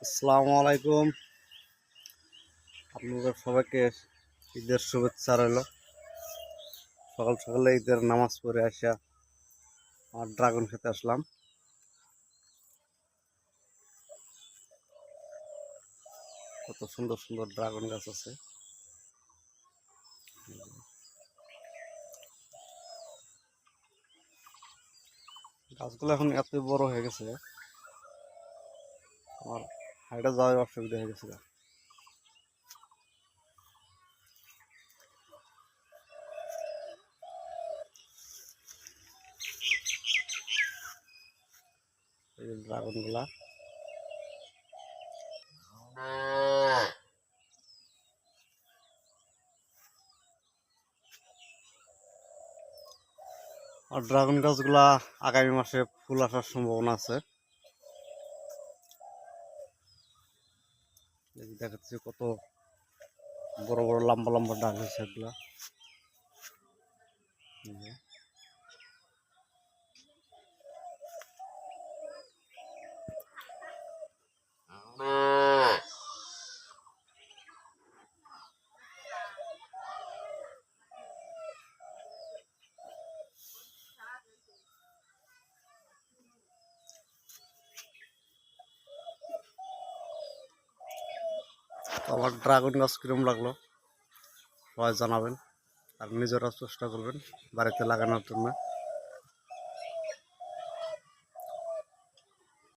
আসসালামু আলাইকুম। আপনাদের সবাইকে ঈদের শুভেচ্ছা রইল। সকাল সকালে ঈদের নামাজ পড়ে আসা আমার ড্রাগন খেতে আসলাম। কত সুন্দর সুন্দর ড্রাগন গাছ আছে। গাছগুলো এখন এত বড় হয়ে গেছে, আমার হাইটে যাওয়ার অসুবিধা হয়ে গেছে। এই ড্রাগন গুলা আর ড্রাগন গাছগুলা আগামী মাসে ফুল আসার সম্ভাবনা আছে। দেখাচ্ছি কত বড় বড় লম্বা লম্বা ডাল হয়েছে এগুলা। তো আমার ড্রাগন গাছ কিরম লাগলো সবাই জানাবেন, আর নিজেরা চেষ্টা করবেন বাড়িতে লাগানোর জন্য।